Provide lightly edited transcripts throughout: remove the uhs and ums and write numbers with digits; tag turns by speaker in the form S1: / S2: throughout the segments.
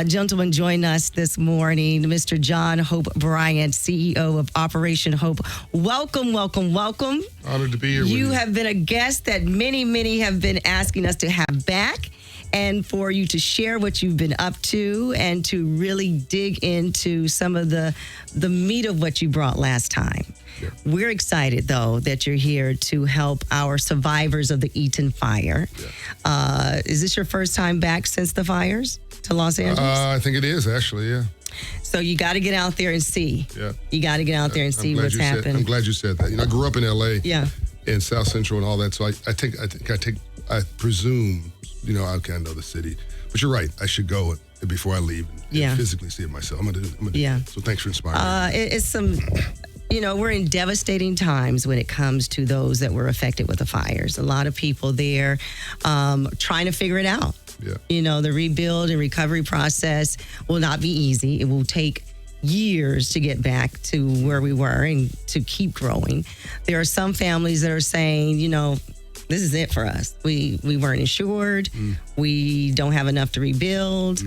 S1: gentleman join us this morning, Mr. John Hope Bryant, CEO of Operation Hope. Welcome, welcome, welcome.
S2: Honored to be here with you.
S1: You have been a guest that many have been asking us to have back, and for you to share what you've been up to and to really dig into some of the meat of what you brought last time.
S2: Yeah.
S1: We're excited, though, that you're here to help our survivors of the Eaton fire.
S2: Yeah.
S1: Is this your first time back since the fires to Los Angeles?
S2: I think it is, actually, yeah.
S1: So you got to get out there and see.
S2: Yeah.
S1: You got to get out there and see what's happening.
S2: I'm glad you said that. You know, I grew up in L.A.
S1: Yeah.
S2: In South Central and all that, so I presume, you know, I know the city. But you're right, I should go before I leave and physically see it myself. I'm gonna do that. So thanks for inspiring me.
S1: It's some... You know, we're in devastating times when it comes to those that were affected with the fires. A lot of people there trying to figure it out.
S2: Yeah.
S1: You know, the rebuild and recovery process will not be easy. It will take years to get back to where we were and to keep growing. There are some families that are saying, you know, this is it for us. We weren't insured. We don't have enough to rebuild.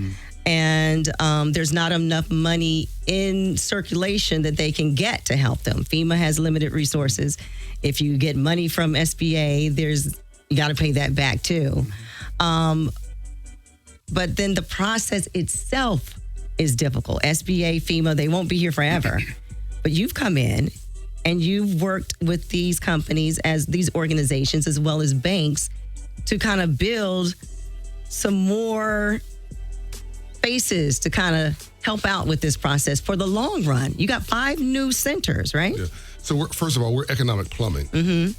S1: And there's not enough money in circulation that they can get to help them. FEMA has limited resources. If you get money from SBA, you got to pay that back too. But then the process itself is difficult. SBA, FEMA, they won't be here forever. But you've come in and you've worked with these companies, as these organizations, as well as banks, to kind of build some more spaces to kind of help out with this process for the long run. You got 5 new centers, right?
S2: Yeah. So first of all, we're economic plumbing.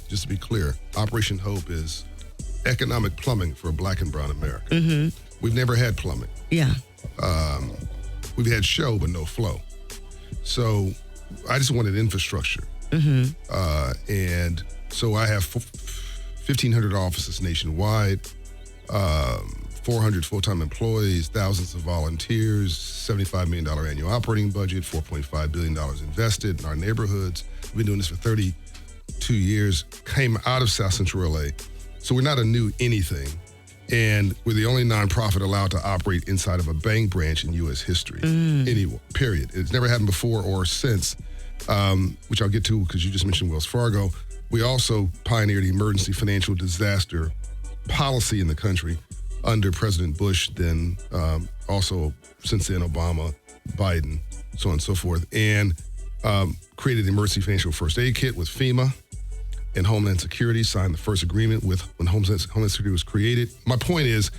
S2: Just to be clear, Operation Hope is economic plumbing for Black and Brown America. We've never had plumbing.
S1: Yeah.
S2: We've had show, but no flow. So I just wanted infrastructure. And so I have 1,500 offices nationwide, 400 full-time employees, thousands of volunteers, $75 million annual operating budget, $4.5 billion invested in our neighborhoods. We've been doing this for 32 years, came out of South Central LA. So we're not a new anything. And we're the only nonprofit allowed to operate inside of a bank branch in U.S. history, anywhere, period. It's never happened before or since, which I'll get to because you just mentioned Wells Fargo. We also pioneered emergency financial disaster policy in the country under President Bush, then also since then Obama, Biden, so on and so forth, and created the emergency financial first aid kit with FEMA and Homeland Security, signed the first agreement when Homeland Security was created. My point is,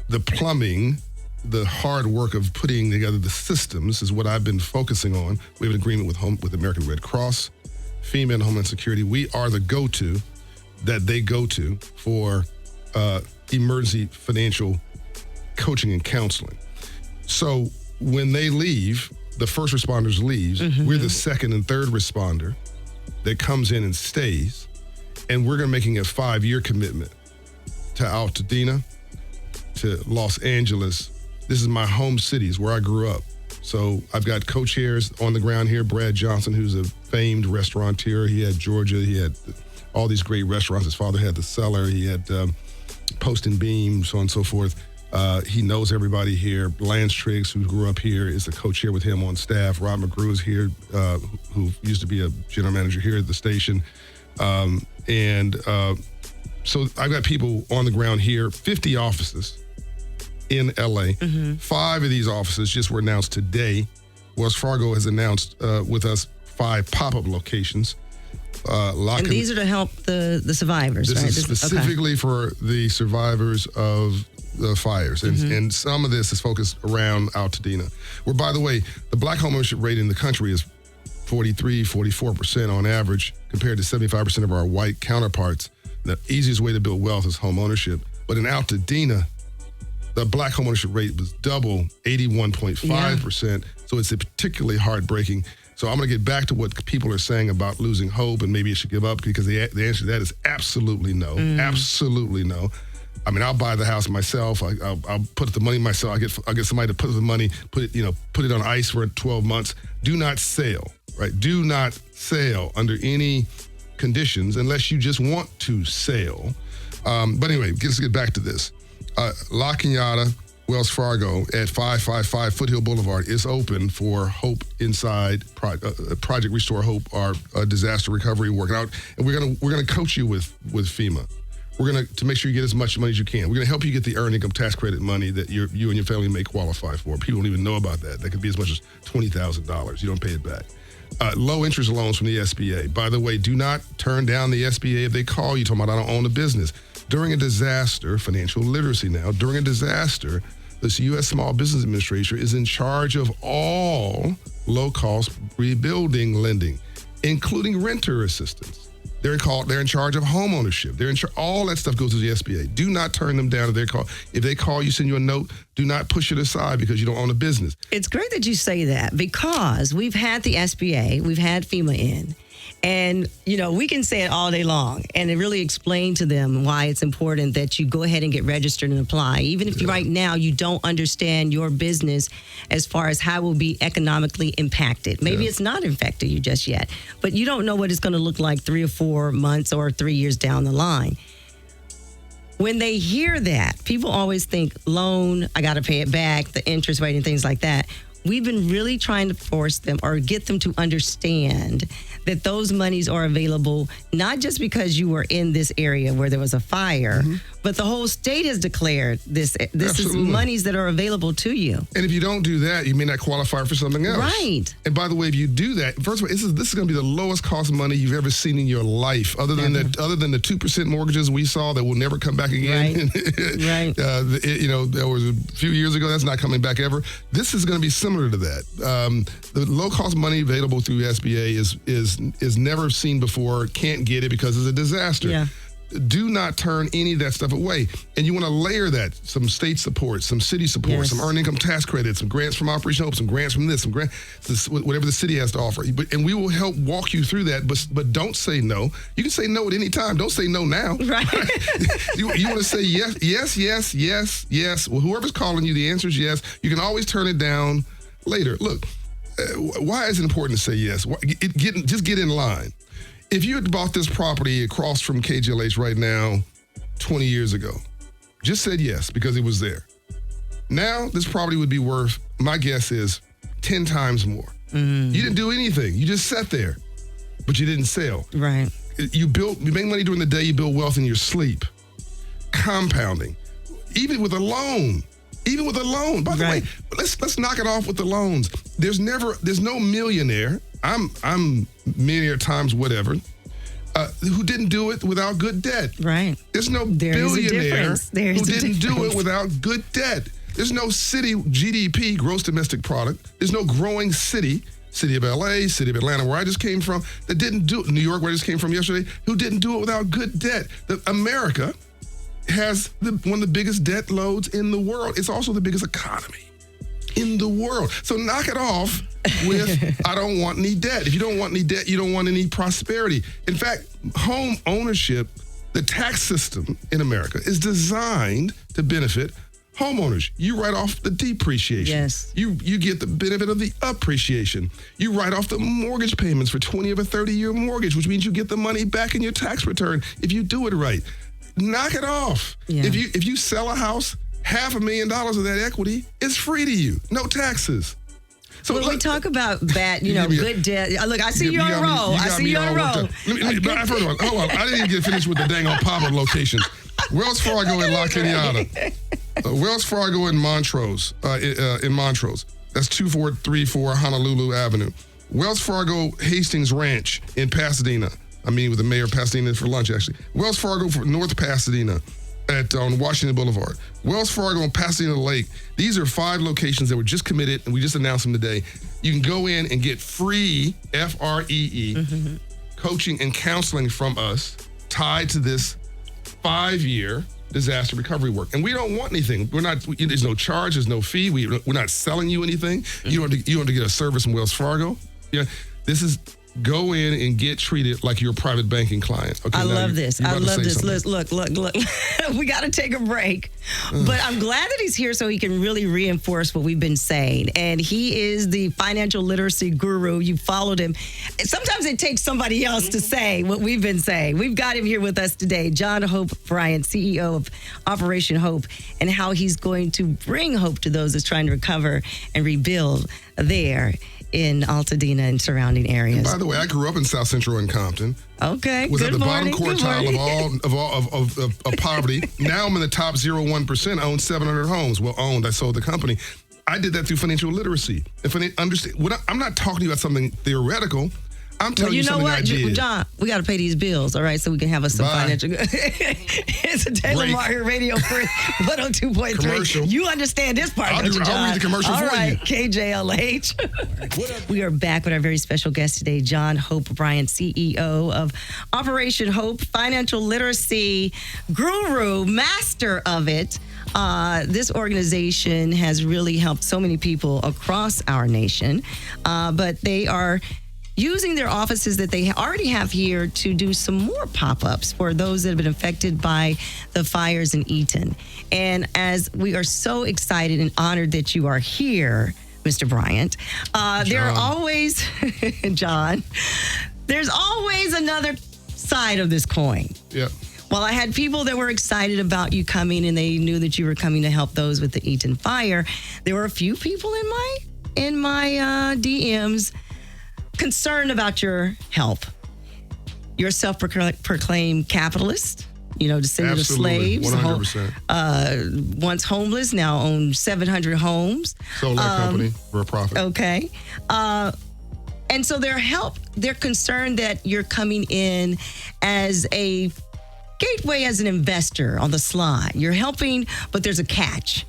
S2: the plumbing, the hard work of putting together the systems is what I've been focusing on. We have an agreement with American Red Cross, FEMA, and Homeland Security. We are the go-to that they go to for emergency financial coaching and counseling. So when they leave, the first responders leaves, we're the second and third responder that comes in and stays. And we're making a 5-year commitment to Altadena, to Los Angeles. This is my home cities where I grew up. So I've got co-chairs on the ground here, Brad Johnson, who's a famed restaurateur. He had Georgia, he had all these great restaurants. His father had the Cellar, he had Post and Beam, so on and so forth. He knows everybody here. Lance Triggs, who grew up here, is the co-chair with him on staff. Rob McGrew is here, who used to be a general manager here at the station. So I've got people on the ground here, 50 offices in LA. 5 of these offices just were announced today. Wells Fargo has announced with us 5 pop-up locations.
S1: And these are to help the survivors,
S2: this
S1: right?
S2: This is specifically for the survivors of the fires. And some of this is focused around Altadena, where, by the way, the Black homeownership rate in the country is 44% on average, compared to 75% of our white counterparts. The easiest way to build wealth is home ownership. But in Altadena, the Black homeownership rate was double, 81.5%. So it's particularly heartbreaking. So I'm going to get back to what people are saying about losing hope and maybe it should give up, because the answer to that is absolutely no. Absolutely no. I mean, I'll buy the house myself. I'll put the money myself. I'll get somebody to put the money, put it on ice for 12 months. Do not sell, right? Do not sell under any conditions unless you just want to sell. But anyway, let's get back to this. La Cañada Wells Fargo at 555 Foothill Boulevard is open for Hope Inside Project Restore Hope, our disaster recovery working out, and we're gonna coach you with FEMA. We're gonna to make sure you get as much money as you can. We're gonna help you get the earned income tax credit money that you and your family may qualify for. People don't even know about that. That could be as much as $20,000. You don't pay it back. Low interest loans from the SBA. By the way, do not turn down the SBA if they call you talking about I don't own a business. During a disaster, financial literacy now, during a disaster, this U.S. Small Business Administration is in charge of all low-cost rebuilding lending, including renter assistance. They're in charge of home ownership. All that stuff goes to the SBA. Do not turn them down if they call. If they call you, send you a note. Do not push it aside because you don't own a business.
S1: It's great that you say that because we've had the SBA, we've had FEMA in. And, we can say it all day long and it really explain to them why it's important that you go ahead and get registered and apply. Even if right now you don't understand your business as far as how it will be economically impacted. Maybe it's not impacted you just yet, but you don't know what it's going to look like 3 or 4 months or 3 years down the line. When they hear that, people always think loan, I got to pay it back, the interest rate and things like that. We've been really trying to force them or get them to understand that those monies are available, not just because you were in this area where there was a fire, but the whole state has declared this is monies that are available to you.
S2: And if you don't do that, you may not qualify for something else.
S1: Right.
S2: And by the way, if you do that, first of all, this is going to be the lowest cost money you've ever seen in your life, other than the 2% mortgages we saw that will never come back again.
S1: Right.
S2: There was a few years ago, that's not coming back ever. This is going to be similar to that. The low cost money available through SBA is never seen before. Can't get it because it's a disaster.
S1: Yeah.
S2: Do not turn any of that stuff away. And you want to layer that, some state support, some city support, some earned income tax credits, some grants from Operation Hope, some grants from this, whatever the city has to offer. And we will help walk you through that, but don't say no. You can say no at any time. Don't say no now.
S1: Right.
S2: You want to say yes. Well, whoever's calling you, the answer is yes. You can always turn it down later. Look, why is it important to say yes? Just get in line. If you had bought this property across from KJLH right now 20 years ago, just said yes because it was there. Now this property would be worth, my guess is, 10 times more. You didn't do anything. You just sat there, but you didn't sell.
S1: Right.
S2: You make money during the day, you build wealth in your sleep. Compounding. Even with a loan. By the way, let's knock it off with the loans. There's no millionaire. I'm millionaire times whatever, who didn't do it without good debt.
S1: Right.
S2: There's no billionaire who didn't do it without good debt. There's no city GDP, gross domestic product. There's no growing city of LA, city of Atlanta, where I just came from, that didn't do it. New York, where I just came from yesterday, who didn't do it without good debt. America has one of the biggest debt loads in the world. It's also the biggest economy in the world. So knock it off with, I don't want any debt. If you don't want any debt, you don't want any prosperity. In fact, home ownership, the tax system in America is designed to benefit homeowners. You write off the depreciation.
S1: Yes.
S2: You get the benefit of the appreciation. You write off the mortgage payments for 20 of a 30-year mortgage, which means you get the money back in your tax return if you do it right. Knock it off.
S1: Yeah.
S2: If you sell a house, $500,000 of that equity is free to you. No taxes.
S1: So when we talk about bad, good debt. Look, I see you on a roll.
S2: Hold on. I didn't even get finished with the dang on Pablo locations. Wells Fargo in La Cañada. Wells Fargo in Montrose. That's 2434 Honolulu Avenue. Wells Fargo Hastings Ranch in Pasadena. I'm meeting with the mayor of Pasadena for lunch, actually. Wells Fargo for North Pasadena on Washington Boulevard. Wells Fargo on Pasadena Lake. These are 5 locations that were just committed, and we just announced them today. You can go in and get free, FREE, coaching and counseling from us tied to this 5-year disaster recovery work. And we don't want anything. There's no charge, there's no fee. We're not selling you anything. You don't have to get a service from Wells Fargo. Yeah, this is go in and get treated like you're a private banking client. Okay,
S1: I love this. I love this.
S2: Something.
S1: Look. We got to take a break. But I'm glad that he's here so he can really reinforce what we've been saying. And he is the financial literacy guru. You followed him. Sometimes it takes somebody else to say what we've been saying. We've got him here with us today, John Hope Bryant, CEO of Operation Hope, and how he's going to bring hope to those that's trying to recover and rebuild there in Altadena and surrounding areas.
S2: And by the way, I grew up in South Central and Compton.
S1: Okay,
S2: was
S1: good
S2: at the
S1: morning,
S2: bottom quartile of poverty. Now I'm in the top 0.1%. I own 700 homes. Well, owned. I sold the company. I did that through financial literacy. I'm not talking to you about something theoretical. I'm telling you something I did.
S1: John, we got to pay these bills, all right, so we can have us some financial. It's a Adai Lamar here, Radio Free 102.3.
S2: Commercial.
S1: You understand this part,
S2: I'll
S1: don't you, John?
S2: I'll read the commercial
S1: all
S2: for
S1: right,
S2: you.
S1: KJLH. We are back with our very special guest today, John Hope Bryant, CEO of Operation Hope, financial literacy guru, master of it. This organization has really helped so many people across our nation, but they are using their offices that they already have here to do some more pop-ups for those that have been affected by the fires in Eaton. And as we are so excited and honored that you are here, Mr. Bryant, there are always, John, there's always another side of this coin.
S2: Yeah.
S1: Well, I had people that were excited about you coming and they knew that you were coming to help those with the Eaton fire. There were a few people in my DMs concerned about your help. You're a self-proclaimed capitalist, descendant of slaves.
S2: 100%.
S1: Once homeless, now owns 700 homes.
S2: Sold that company for a profit.
S1: Okay. And so they're concerned that you're coming in as a gateway as an investor on the sly. You're helping, but there's a catch.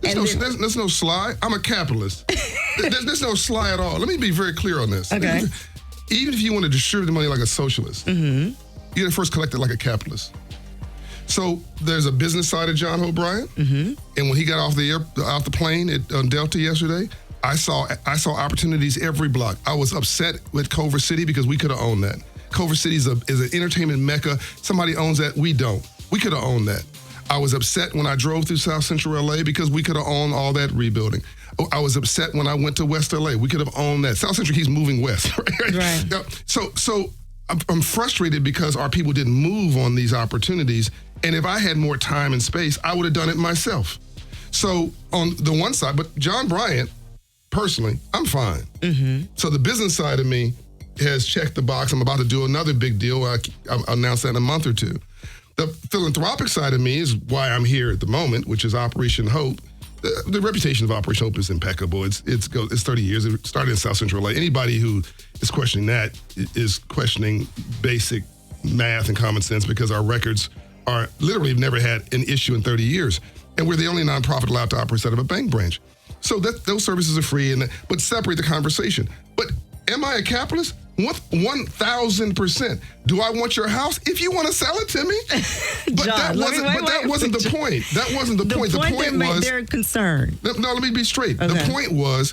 S2: There's no sly. I'm a capitalist. There's no sly at all. Let me be very clear on this.
S1: Okay.
S2: Even if you want to distribute the money like a socialist, you got to first collect it like a capitalist. So there's a business side of John Hope Bryant, and when he got off the plane on Delta yesterday, I saw opportunities every block. I was upset with Culver City because we could have owned that. Culver City is an entertainment mecca. Somebody owns that. We don't. We could have owned that. I was upset when I drove through South Central LA because we could have owned all that rebuilding. I was upset when I went to West LA. We could have owned that. South Central keeps moving west. Right. So I'm frustrated because our people didn't move on these opportunities. And if I had more time and space, I would have done it myself. So on the one side, but John Bryant, personally, I'm fine. So the business side of me has checked the box. I'm about to do another big deal. I'll announce that in a month or two. The philanthropic side of me is why I'm here at the moment, which is Operation Hope. The reputation of Operation Hope is impeccable. It's 30 years. It started in South Central LA. Anybody who is questioning that is questioning basic math and common sense because our records are literally have never had an issue in 30 years. And we're the only nonprofit allowed to operate out of a bank branch. So those services are free, but separate the conversation. But am I a capitalist? 1,000%. Do I want your house? If you want to sell it to me. But
S1: John,
S2: that wasn't the point. That wasn't the point. The point was
S1: they're concerned.
S2: No, let me be straight.
S1: Okay.
S2: The point was,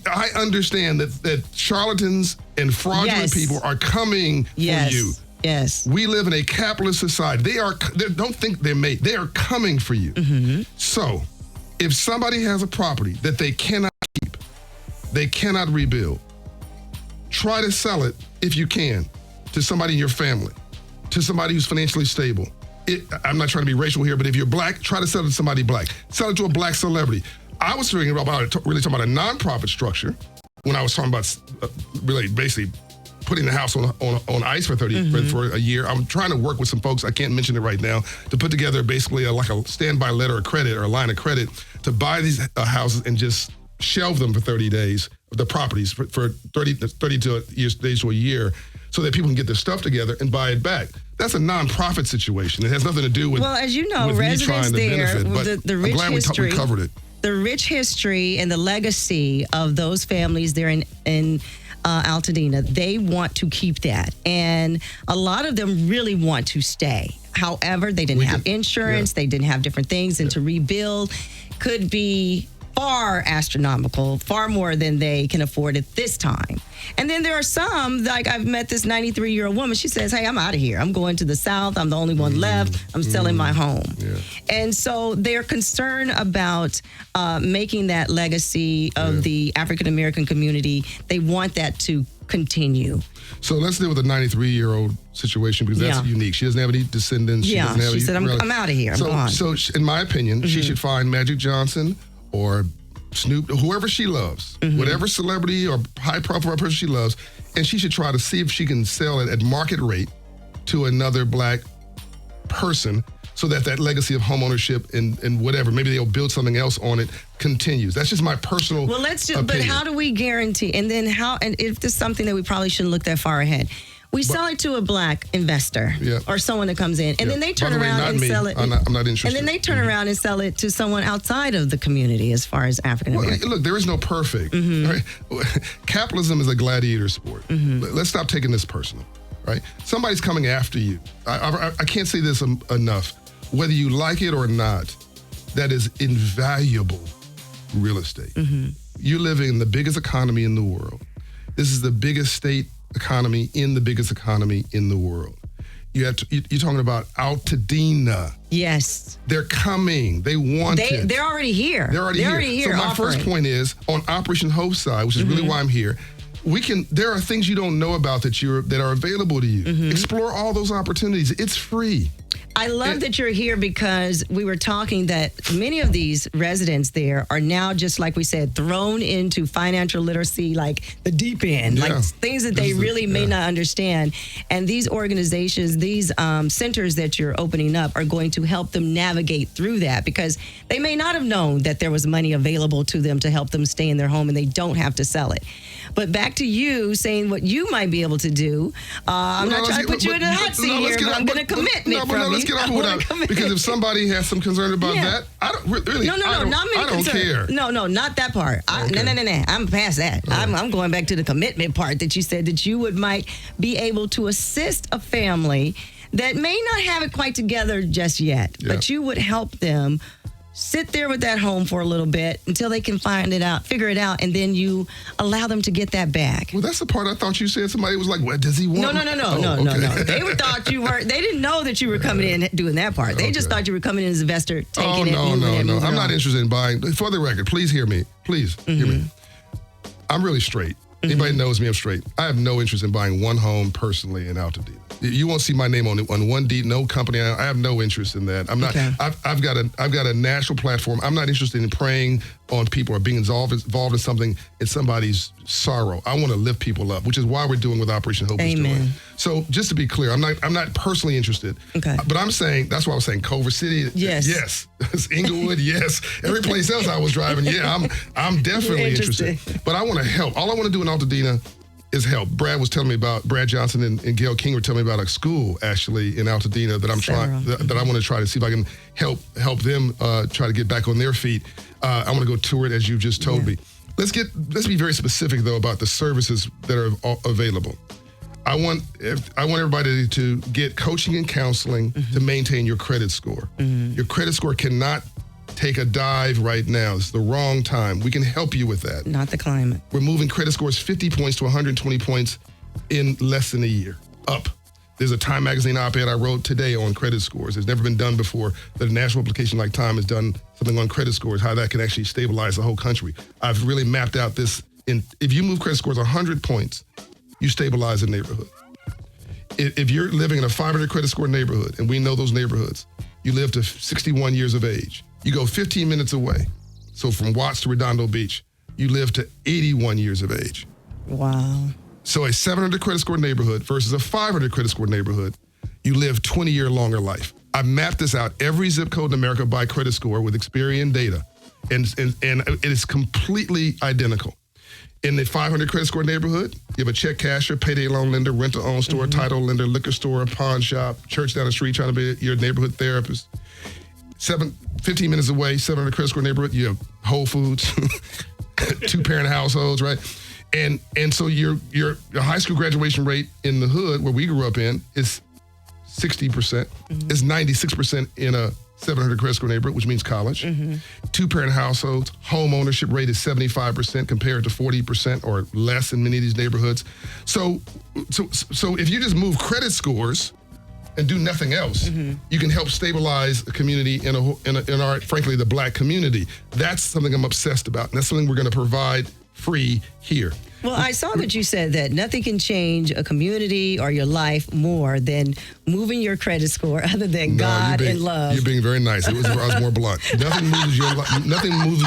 S2: I understand that charlatans and fraudulent people are coming for you.
S1: Yes.
S2: We live in a capitalist society. They don't think they're made. They are coming for you. So, if somebody has a property that they cannot keep, they cannot rebuild, try to sell it, if you can, to somebody in your family, to somebody who's financially stable. I'm not trying to be racial here, but if you're black, try to sell it to somebody black. Sell it to a black celebrity. I was really talking about a nonprofit structure when I was talking about really basically putting the house on ice for for a year. I'm trying to work with some folks, I can't mention it right now, to put together basically like a standby letter of credit or a line of credit to buy these houses and just shelve them for 30 days, the properties for 32 days to a year, so that people can get their stuff together and buy it back. That's a nonprofit situation. It has nothing to do with,
S1: well, as you know,
S2: with
S1: residents
S2: me trying to
S1: there,
S2: benefit. But
S1: the rich
S2: I'm glad
S1: history,
S2: we covered it.
S1: The rich history and the legacy of those families there in Altadena, they want to keep that. And a lot of them really want to stay. However, they didn't have insurance. They didn't have different things. And to rebuild could be far astronomical, far more than they can afford at this time. And then there are some, like I've met this 93-year-old woman. She says, hey, I'm out of here. I'm going to the South. I'm the only one left. I'm selling my home.
S2: Yeah.
S1: And so they're concerned about making that legacy of the African-American community. They want that to continue.
S2: So let's deal with the 93-year-old situation because that's unique. She doesn't have any descendants. She doesn't have
S1: she said,
S2: any
S1: I'm out of here. I'm gone.
S2: So in my opinion, she should find Magic Johnson or Snoop, whoever she loves, whatever celebrity or high-profile person she loves, and she should try to see if she can sell it at market rate to another black person so that legacy of homeownership and whatever, maybe they'll build something else on it, continues. That's just my personal opinion.
S1: But how do we guarantee, and then how, and if this is something that we probably shouldn't look that far ahead, we sell it to a black investor or someone that comes in, and then they turn around and sell it.
S2: I'm not interested.
S1: And then they turn around and sell it to someone outside of the community as far as African American.
S2: Look, there is no perfect. Right? Capitalism is a gladiator sport. Let's stop taking this personal. Right? Somebody's coming after you. I can't say this enough. Whether you like it or not, that is invaluable real estate. You're living in the biggest economy in the world. This is the biggest state economy in the biggest economy in the world. You're talking about Altadena.
S1: Yes.
S2: They're coming. They want it.
S1: They're already here.
S2: They're already here. So my first point is, on Operation Hope's side, which is really why I'm here, there are things you don't know about that are available to you. Explore all those opportunities. It's free.
S1: I love that you're here because we were talking that many of these residents there are now, just like we said, thrown into financial literacy, like the deep end, like things that they really may not understand. And these organizations, these centers that you're opening up are going to help them navigate through that because they may not have known that there was money available to them to help them stay in their home and they don't have to sell it. But back to you saying what you might be able to do. I'm not trying to put you in a hot seat here, but I'm going to commitment from you.
S2: Let's get off without, because if somebody has some concern about that, I don't really.
S1: No, I don't care. No, not that part. No. I'm past that. I'm going back to the commitment part that you said that you might be able to assist a family that may not have it quite together just yet, but you would help them sit there with that home for a little bit until they can figure it out, and then you allow them to get that back.
S2: Well, that's the part I thought you said. Somebody was like, "What does he want?"
S1: No. They thought you were. They didn't know that you were coming in doing that part. They just thought you were coming in as an investor, taking it. No.
S2: I'm not interested in buying. For the record, please hear me. Please hear me. I'm really straight. Anybody knows me, I'm straight. I have no interest in buying one home personally in Altadena. You won't see my name on one deed, no company. I have no interest in that. I'm not. Okay. I've got a national platform. I'm not interested in preying on people or being involved in something in somebody's sorrow. I want to lift people up, which is why we're doing what Operation Hope is doing. So just to be clear, I'm not personally interested. Okay. But I'm saying, that's why I was saying Culver City. Yes. Inglewood. Yes. Every place else I was driving. Yeah, I'm definitely interested. But I want to help. All I want to do in Altadena is help. Brad Johnson and Gail King were telling me about a school actually in Altadena that I want to try to see if I can help them try to get back on their feet. I want to go tour it as you just told me. Let's be very specific though about the services that are available. I want everybody to get coaching and counseling to maintain your credit score. Your credit score cannot take a dive right now. It's the wrong time. We can help you with that.
S1: Not the climate.
S2: We're moving credit scores 50 points to 120 points in less than a year. Up. There's a Time magazine op-ed I wrote today on credit scores. It's never been done before that a national publication like Time has done something on credit scores, how that can actually stabilize the whole country. I've really mapped out this. If you move credit scores 100 points, you stabilize a neighborhood. If you're living in a 500 credit score neighborhood, and we know those neighborhoods, you live to 61 years of age. You go 15 minutes away. So from Watts to Redondo Beach, you live to 81 years of age.
S1: Wow.
S2: So a 700 credit score neighborhood versus a 500 credit score neighborhood, you live 20-year longer life. I mapped this out, every zip code in America by credit score with Experian data, and it is completely identical. In the 500 credit score neighborhood, you have a check casher, payday loan lender, rent-to-own store, title lender, liquor store, pawn shop, church down the street trying to be your neighborhood therapist. 15 minutes away, 700 credit score neighborhood, you have Whole Foods, two-parent households, right? And so your high school graduation rate in the hood where we grew up in is 60%. It's 96% in a 700 credit score neighborhood, which means college. Two-parent households, home ownership rate is 75% compared to 40% or less in many of these neighborhoods. So if you just move credit scores and do nothing else, you can help stabilize a community in our, frankly, the Black community. That's something I'm obsessed about. And that's something we're going to provide free here.
S1: Well, I saw that you said that nothing can change a community or your life more than moving your credit score other than God and love.
S2: You're being very nice. I was more blunt. Nothing moves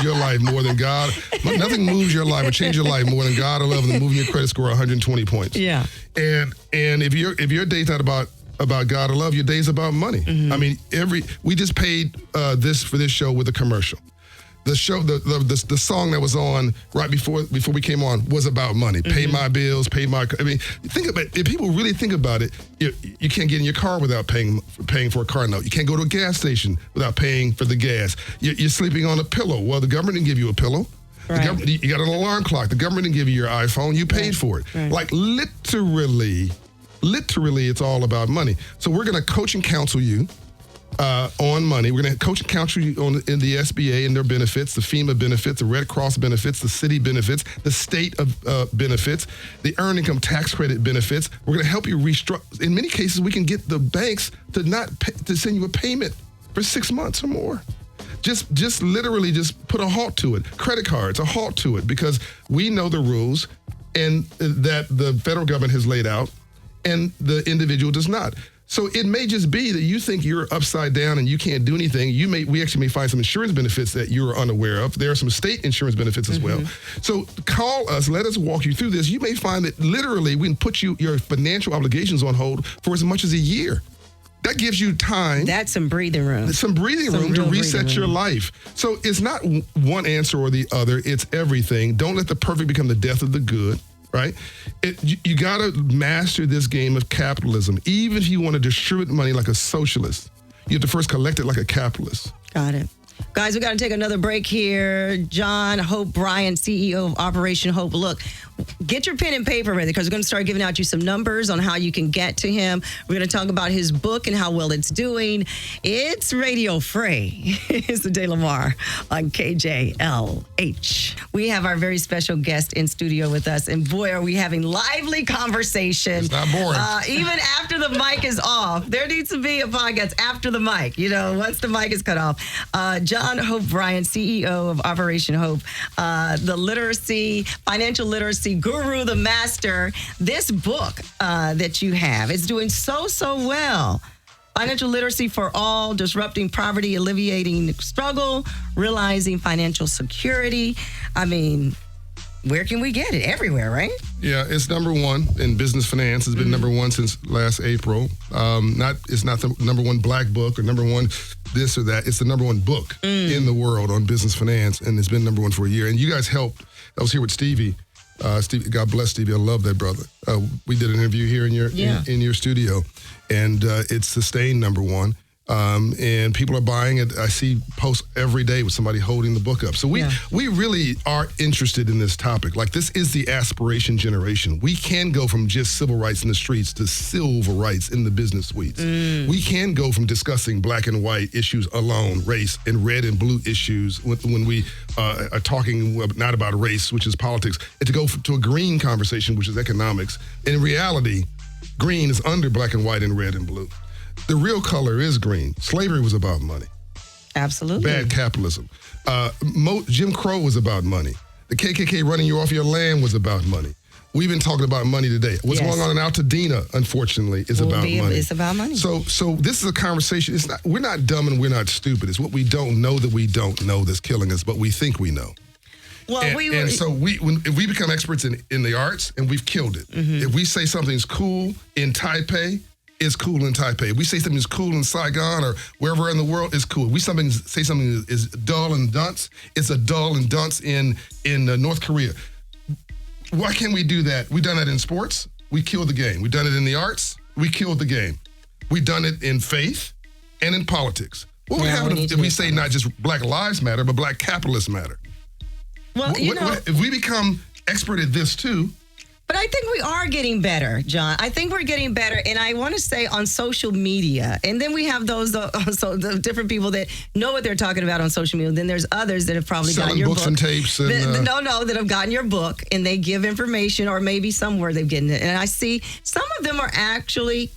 S2: your life more than God. Nothing moves your life or changes your life more than God or love than moving your credit score 120 points.
S1: Yeah.
S2: And if your day's not about God or love, your day's about money. I mean, we just paid this for this show with a commercial. The show, the song that was on right before we came on was about money. Pay my bills, I mean, think about it. If people really think about it, you can't get in your car without paying for a car note. You can't go to a gas station without paying for the gas. You're sleeping on a pillow. Well, the government didn't give you a pillow.
S1: Right.
S2: You got an alarm clock. The government didn't give you your iPhone. You paid for it.
S1: Right.
S2: Like literally, it's all about money. So we're going to coach and counsel you on money. We're going to coach and counsel you in the SBA and their benefits, the FEMA benefits, the Red Cross benefits, the city benefits, the state of benefits, the earned income tax credit benefits. We're going to help you restructure. In many cases, we can get the banks to send you a payment for 6 months or more. Just literally just put a halt to it. Credit cards, a halt to it, because we know the rules and that the federal government has laid out and the individual does not. So it may just be that you think you're upside down and you can't do anything. We actually may find some insurance benefits that you're unaware of. There are some state insurance benefits as well. So call us, let us walk you through this. You may find that literally we can put your financial obligations on hold for as much as a year. That gives you time.
S1: That's some breathing room.
S2: Some breathing room to reset your life. So it's not one answer or the other. It's everything. Don't let the perfect become the death of the good. Right? You got to master this game of capitalism. Even if you want to distribute money like a socialist, you have to first collect it like a capitalist.
S1: Got it. Guys, we got to take another break here. John Hope Bryant, CEO of Operation Hope. Look, get your pen and paper ready because we're going to start giving out you some numbers on how you can get to him. We're going to talk about his book and how well it's doing. It's radio free. It's Adai Lamar on KJLH. We have our very special guest in studio with us, and boy, are we having lively conversation.
S2: It's not boring.
S1: Even after the mic is off. There needs to be a podcast after the mic, once the mic is cut off. John Hope Bryant, CEO of Operation Hope, the financial literacy guru, the master. This book that you have is doing so well. Financial literacy for all, disrupting poverty, alleviating struggle, realizing financial security. I mean, where can we get it? Everywhere, right?
S2: Yeah, it's number one in business finance. It's been number one since last April. It's not the number one Black book or number one this or that. It's the number one book in the world on business finance, and it's been number one for a year. And you guys helped. I was here with Stevie. Stevie, God bless Stevie. I love that brother. We did an interview here in your studio, and it's sustained number one. And people are buying it. I see posts every day with somebody holding the book up. So we really are interested in this topic. Like, this is the aspiration generation. We can go from just civil rights in the streets to silver rights in the business suites. We can go from discussing black and white issues alone, race, and red and blue issues when we are talking not about race, which is politics, and to go to a green conversation, which is economics. And in reality, green is under black and white and red and blue. The real color is green. Slavery was about money.
S1: Absolutely.
S2: Bad capitalism. Jim Crow was about money. The KKK running you off your land was about money. We've been talking about money today. What's going on in Altadena, unfortunately, is about money.
S1: It's about money.
S2: So this is a conversation. We're not dumb and we're not stupid. It's what we don't know that we don't know that's killing us, but we think we know.
S1: Well,
S2: if we become experts in the arts, and we've killed it. If we say something's cool in Taipei, it's cool in Taipei. If we say something is cool in Saigon or wherever in the world, it's cool. If we say something is dull and dunce, it's a dull and dunce in North Korea. Why can't we do that? We've done that in sports. We killed the game. We've done it in the arts. We killed the game. We've done it in faith and in politics. What would happen if we say not just Black Lives Matter, but Black Capitalists Matter?
S1: Well,
S2: if we become expert at this too,
S1: But I think we are getting better, John. I think we're getting better. And I want to say on social media, and then we have those also the different people that know what they're talking about on social media. Then there's others that have probably gotten your book.
S2: Selling books and tapes. And,
S1: that have gotten your book and they give information, or maybe somewhere they've gotten it. And I see some of them are actually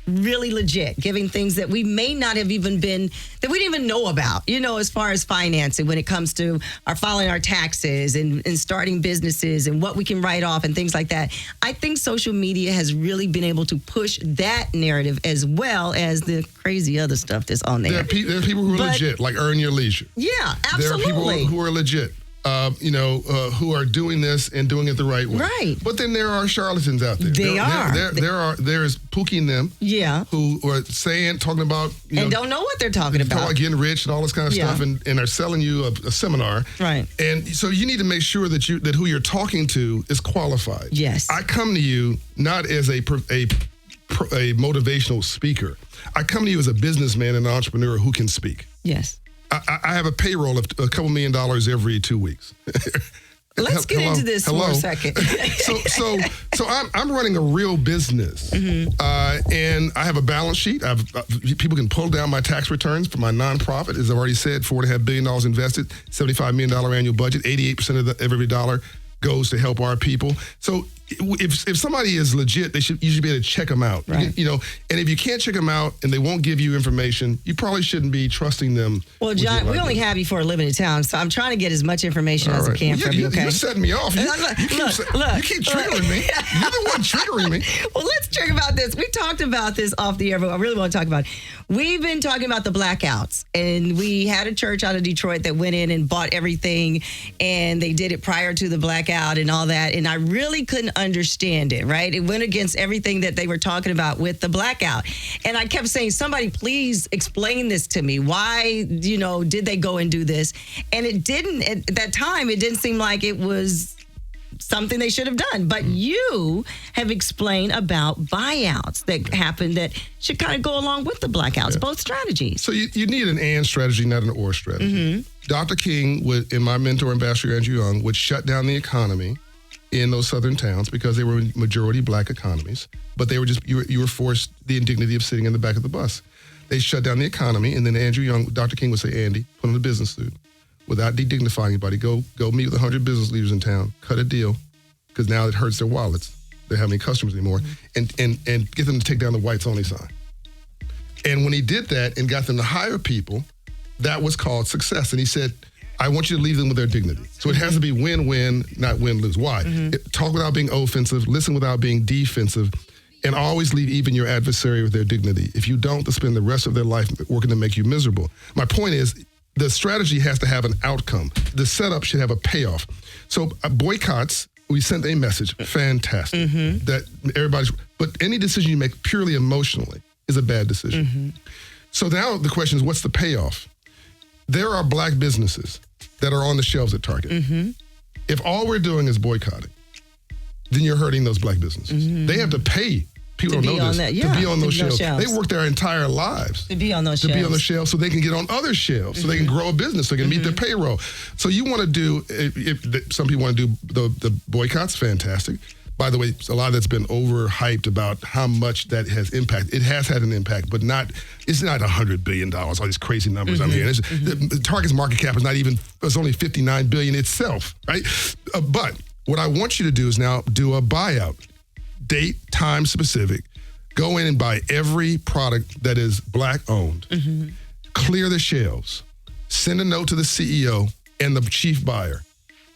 S1: really legit, giving things that we may not have even been, that we didn't even know about, as far as financing when it comes to our filing our taxes and starting businesses and what we can write off and things like that. I think social media has really been able to push that narrative as well as the crazy other stuff that's on there.
S2: There are people who are legit, like Earn Your Leisure.
S1: Yeah, absolutely.
S2: There are people who are legit. Who are doing this and doing it the right way.
S1: Right.
S2: But then there are charlatans out there. There's Pookie and them.
S1: Yeah.
S2: Who are talking about,
S1: don't know what they're talking about.
S2: Getting rich and all this kind of stuff and are selling you a seminar.
S1: Right.
S2: And so you need to make sure that who you're talking to is qualified.
S1: Yes.
S2: I come to you not as a motivational speaker. I come to you as a businessman and an entrepreneur who can speak.
S1: Yes.
S2: I have a payroll of a couple $1 million every 2 weeks.
S1: Let's get into this for a second.
S2: so I'm running a real business, and I have a balance sheet. People can pull down my tax returns for my nonprofit. As I've already said, $4.5 billion invested, $75 million annual budget, 88% of every dollar goes to help our people. So if somebody is legit, you should be able to check them out.
S1: Right.
S2: And if you can't check them out and they won't give you information, you probably shouldn't be trusting them.
S1: Well, John, we only have you for a limited time, so I'm trying to get as much information as I can from you, okay?
S2: You're setting me off. You keep triggering me. You're the one triggering me.
S1: Well, let's talk about this. We talked about this off the air, but I really want to talk about it. We've been talking about the blackouts, and we had a church out of Detroit that went in and bought everything, and they did it prior to the blackout and all that, and I really couldn't understand it, right? It went against everything that they were talking about with the blackout. And I kept saying, somebody please explain this to me. Why, did they go and do this? And it didn't, at that time, it didn't seem like it was something they should have done. But you have explained about buyouts that happened that should kind of go along with the blackouts, both strategies.
S2: So you need an and strategy, not an or strategy. Mm-hmm. Dr. King and my mentor, Ambassador Andrew Young, would shut down the economy in those southern towns because they were majority black economies, but they were you were forced the indignity of sitting in the back of the bus. They shut down the economy, and then Andrew Young, Dr. King would say, Andy, put on a business suit without de-dignifying anybody. Go meet with 100 business leaders in town, cut a deal, because now it hurts their wallets. They don't have any customers anymore, and get them to take down the whites only sign. And when he did that and got them to hire people, that was called success. And he said, I want you to leave them with their dignity. So it has to be win-win, not win-lose. Why? Talk without being offensive, listen without being defensive, and always leave even your adversary with their dignity. If you don't, they'll spend the rest of their life working to make you miserable. My point is, the strategy has to have an outcome. The setup should have a payoff. So boycotts, we sent a message, fantastic, that but any decision you make purely emotionally is a bad decision. So now the question is, what's the payoff? There are black businesses that are on the shelves at Target. If all we're doing is boycotting, then you're hurting those black businesses. They have to pay. People don't know this. To be on those shelves. They work their entire lives.
S1: To be on those
S2: shelves. To be on the shelves so they can get on other shelves, so they can grow a business, so they can meet their payroll. So you want to do, if some people want to do the boycotts, fantastic. By the way, a lot of that's been overhyped about how much that has impacted. It has had an impact, but it's not $100 billion, all these crazy numbers I'm hearing. The Target's market cap it's only $59 billion itself, right? But what I want you to do is now do a buyout. Date, time specific. Go in and buy every product that is black owned. Clear the shelves. Send a note to the CEO and the chief buyer.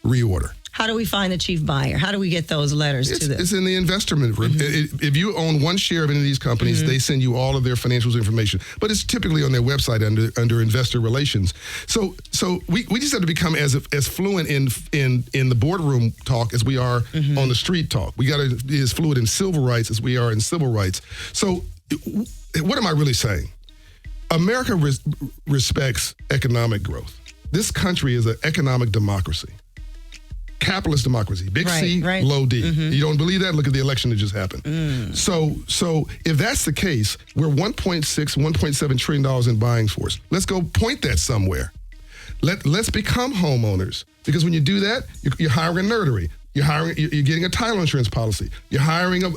S2: Reorder.
S1: How do we find the chief buyer? How do we get those letters to them?
S2: It's in the investment room. If you own one share of any of these companies, they send you all of their financials information. But it's typically on their website under investor relations. So we just have to become as fluent in the boardroom talk as we are on the street talk. We got to be as fluent in civil rights as we are in civil rights. So what am I really saying? America respects economic growth. This country is an economic democracy. Capitalist democracy, big C, low D. You don't believe that? Look at the election that just happened. So if that's the case, we're $1.7 trillion in buying force. Let's go point that somewhere. Let's become homeowners, because when you do that, you're hiring a nerdery. You're getting a title insurance policy. You're hiring a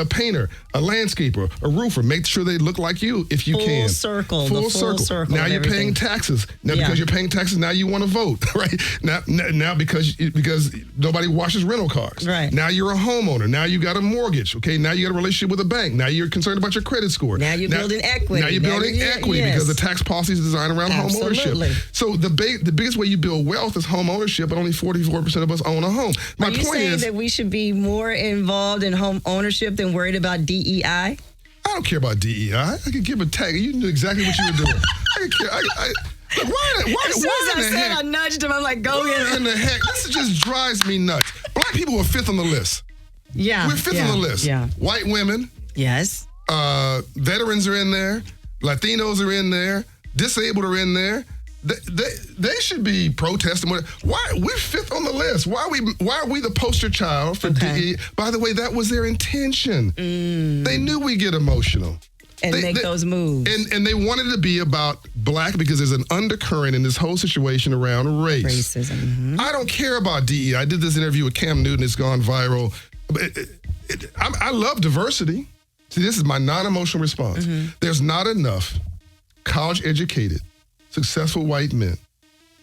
S2: painter, a landscaper, a roofer. Make sure they look like you if you can.
S1: Full circle.
S2: Now you're paying taxes. Now because you're paying taxes, now you want to vote, right? Now because nobody washes rental cars.
S1: Right.
S2: Now you're a homeowner. Now you got a mortgage. Okay. Now you got a relationship with a bank. Now you're concerned about your credit score.
S1: Now you're building equity.
S2: Now you're building equity because the tax policy is designed around home ownership. So the biggest way you build wealth is home ownership, but only 44% of us own a home. My point is
S1: that we should be more involved in home ownership than worried about DEI?
S2: I don't care about DEI. I could give a tag. You knew exactly what you were doing. I could care.
S1: As soon as I said, I nudged him. I'm like, go get him.
S2: In the heck? This just drives me nuts. Black people are fifth on the list.
S1: Yeah.
S2: We're fifth on the list.
S1: Yeah.
S2: White women.
S1: Yes.
S2: Veterans are in there. Latinos are in there. Disabled are in there. They should be protesting. Why we're fifth on the list? Why are we the poster child for DEI? By the way, that was their intention. They knew we get emotional
S1: and make those moves.
S2: And they wanted to be about black because there's an undercurrent in this whole situation around race.
S1: Racism. Mm-hmm.
S2: I don't care about DEI. I did this interview with Cam Newton. It's gone viral. I love diversity. See, this is my non-emotional response. Mm-hmm. There's not enough college-educated, successful white men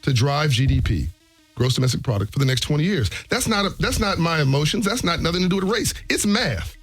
S2: to drive GDP, gross domestic product, for the next 20 years. That's not my emotions. That's not nothing to do with race. It's math.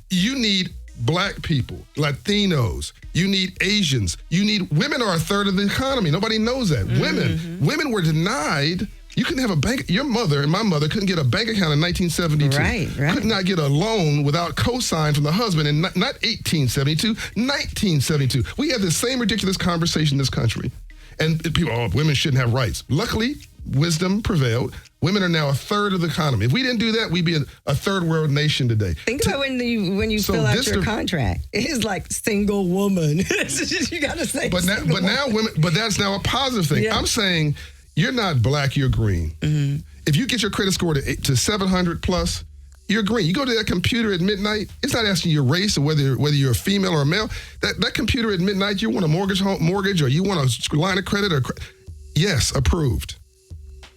S2: You need black people, Latinos. You need Asians. You need women are a third of the economy. Nobody knows that.
S1: Mm-hmm.
S2: Women were denied. You couldn't have a bank. Your mother and my mother couldn't get a bank account in 1972.
S1: Right.
S2: Could not get a loan without cosign from the husband in not 1872, 1972. We have the same ridiculous conversation in this country. And people, women shouldn't have rights. Luckily, wisdom prevailed. Women are now a third of the economy. If we didn't do that, we'd be a third world nation today.
S1: Think about when you fill out your contract. It's like single woman. You got to say.
S2: But now women. But that's now a positive thing. Yeah. I'm saying. You're not black, you're green. Mm-hmm. If you get your credit score to 700 plus, you're green. You go to that computer at midnight, it's not asking your race or whether you're a female or a male. That computer at midnight, you want a mortgage or you want a line of credit yes, approved.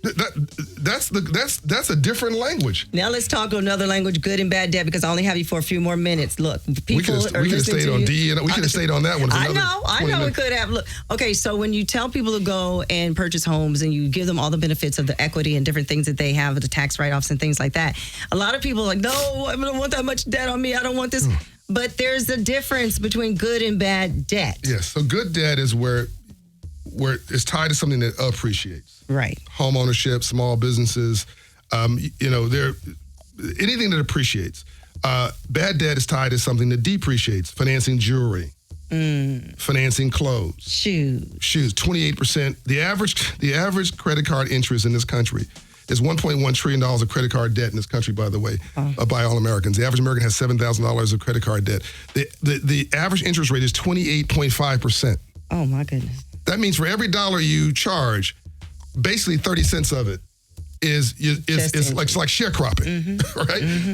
S2: That's a different language.
S1: Now let's talk another language, good and bad debt, because I only have you for a few more minutes. Look, people
S2: we could have stayed on D, and we could have stayed on that one. For
S1: I know, we could have. Look, okay, so when you tell people to go and purchase homes and you give them all the benefits of the equity and different things that they have, the tax write-offs and things like that, a lot of people are like, no, I don't want that much debt on me. I don't want this. But there's a difference between good and bad debt.
S2: Yes, so good debt is where it's tied to something that appreciates.
S1: Right.
S2: Home ownership, small businesses, anything that appreciates. Bad debt is tied to something that depreciates. Financing jewelry, financing clothes, shoes. 28%. The average credit card interest in this country is $1.1 trillion of credit card debt in this country. By the way, by all Americans, the average American has $7,000 of credit card debt. The average interest rate is 28.5%.
S1: Oh my goodness.
S2: That means for every dollar you charge, basically 30 cents of it is like sharecropping, right? Mm-hmm.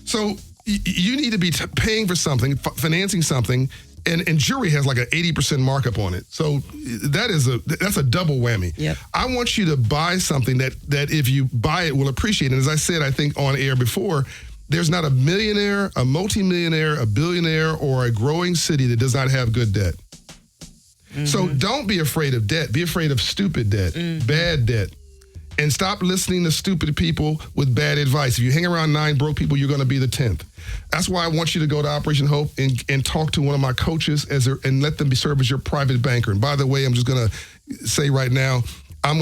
S2: So you need to be paying for something, financing something, and jewelry has like an 80% markup on it. So that's a double whammy.
S1: Yep.
S2: I want you to buy something that if you buy it will appreciate. And as I said, I think on air before, there's not a millionaire, a multimillionaire, a billionaire, or a growing city that does not have good debt. Mm-hmm. So don't be afraid of debt. Be afraid of stupid debt, bad debt. And stop listening to stupid people with bad advice. If you hang around 9 broke people, you're going to be the 10th. That's why I want you to go to Operation Hope and talk to one of my coaches and let them serve as your private banker. And by the way, I'm just going to say right now, I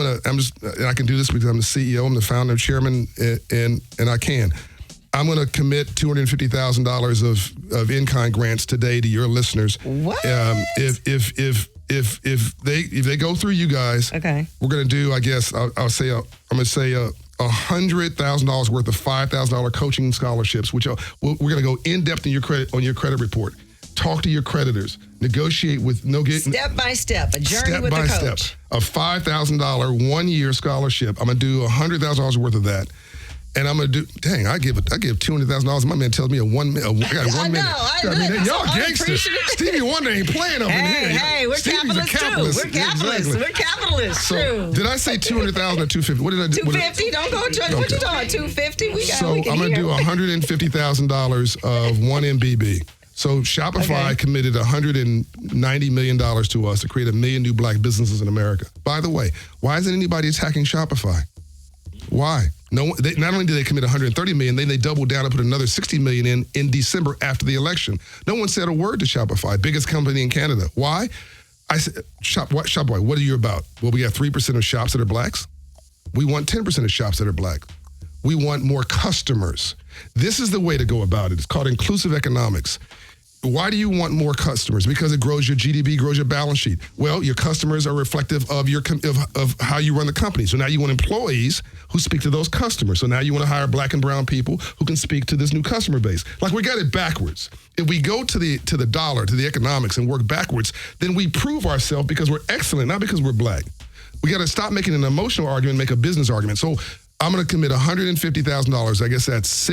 S2: can do this because I'm the CEO, I'm the founder, chairman, and I can. I'm going to commit $250,000 of in-kind grants today to your listeners.
S1: What?
S2: If they go through you guys,
S1: okay,
S2: we're going to do, I guess, I'm going to say $100,000 worth of $5,000 coaching scholarships, which we're going to go in depth on your credit report. Talk to your creditors. Negotiate with
S1: step by step, a journey with the coach.
S2: A $5,000 1-year scholarship. I'm going to do $100,000 worth of that. And I'm gonna do. Dang, I give $200,000. My man tells me I got 1 minute. Y'all gangsters. Stevie Wonder ain't playing over here.
S1: Hey, we're capitalists too. We're capitalists.
S2: Exactly.
S1: We're capitalists
S2: So did I say 200,000 or 250? What did I do?
S1: 250. Don't go. What you talking about? 250.
S2: I'm gonna do $150,000 of 1 MBB. So Shopify committed $190 million to us to create 1 million new black businesses in America. By the way, why isn't anybody attacking Shopify? Why? Not only did they commit $130 million, then they doubled down and put another $60 million in December after the election. No one said a word to Shopify, biggest company in Canada. Why? I said, Shopify, what are you about? Well, we have 3% of shops that are blacks. We want 10% of shops that are black. We want more customers. This is the way to go about it. It's called inclusive economics. Why do you want more customers? Because it grows your GDP, grows your balance sheet. Well, your customers are reflective of of how you run the company. So now you want employees who speak to those customers. So now you want to hire black and brown people who can speak to this new customer base. Like, we got it backwards. If we go to the dollar, to the economics, and work backwards, then we prove ourselves because we're excellent, not because we're black. We got to stop making an emotional argument, make a business argument. So I'm going to commit $150,000. I guess that's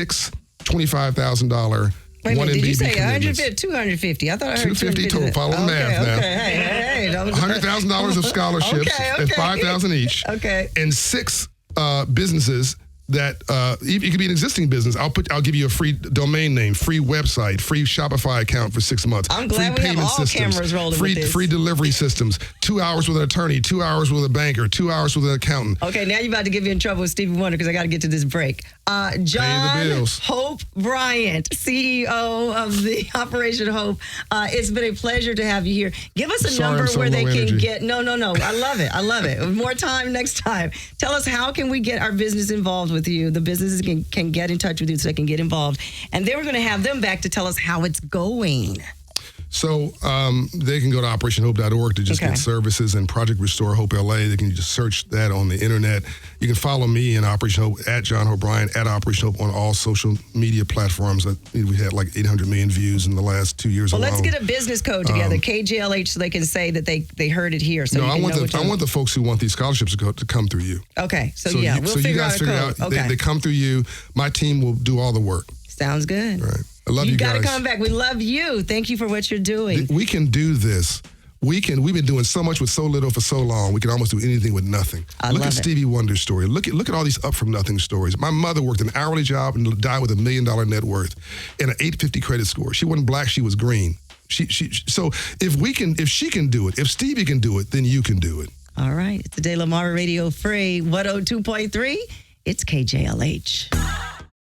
S2: $25,000.
S1: Wait a minute, did you say 150, 250? I thought I heard
S2: 250 total. Follow the math now.
S1: Hey.
S2: $100,000 of scholarships at $5,000 each.
S1: Okay.
S2: And 6 businesses that it could be an existing business. I'll give you a free domain name, free website, free Shopify account for 6 months.
S1: I'm glad
S2: free
S1: we have all cameras rolling with this.
S2: Free delivery systems. 2 hours with an attorney, 2 hours with a banker, 2 hours with an accountant.
S1: Okay, now you're about to get me in trouble with Stevie Wonder because I got to get to this break. John Hope Bryant, CEO of the Operation Hope. It's been a pleasure to have you here. Give us a number where they can get. No. I love it. More time next time. Tell us, how can we get our business involved with you? The businesses can get in touch with you so they can get involved. And then we're going to have them back to tell us how it's going.
S2: So they can go to operationhope.org to just get services, and Project Restore Hope LA. They can just search that on the internet. You can follow me in Operation Hope at John Hope Bryant, at Operation Hope on all social media platforms. We had like 800 million views in the last 2 years alone.
S1: Let's get a business code together, KJLH, so they can say that they heard it here. So
S2: I want the folks who want these scholarships to come through you.
S1: Okay, we'll figure out a code. Okay.
S2: They come through you. My team will do all the work.
S1: Sounds good.
S2: Right. I love you guys.
S1: You got to come back. We love you. Thank you for what you're doing.
S2: We can do this. We've been doing so much with so little for so long. We can almost do anything with nothing. Look at Stevie Wonder's story. Look at all these up from nothing stories. My mother worked an hourly job and died with $1 million net worth and an 850 credit score. She wasn't black. She was green. So if she can do it, if Stevie can do it, then you can do it.
S1: All right. It's Adai Lamar Radio Free 102.3. It's KJLH.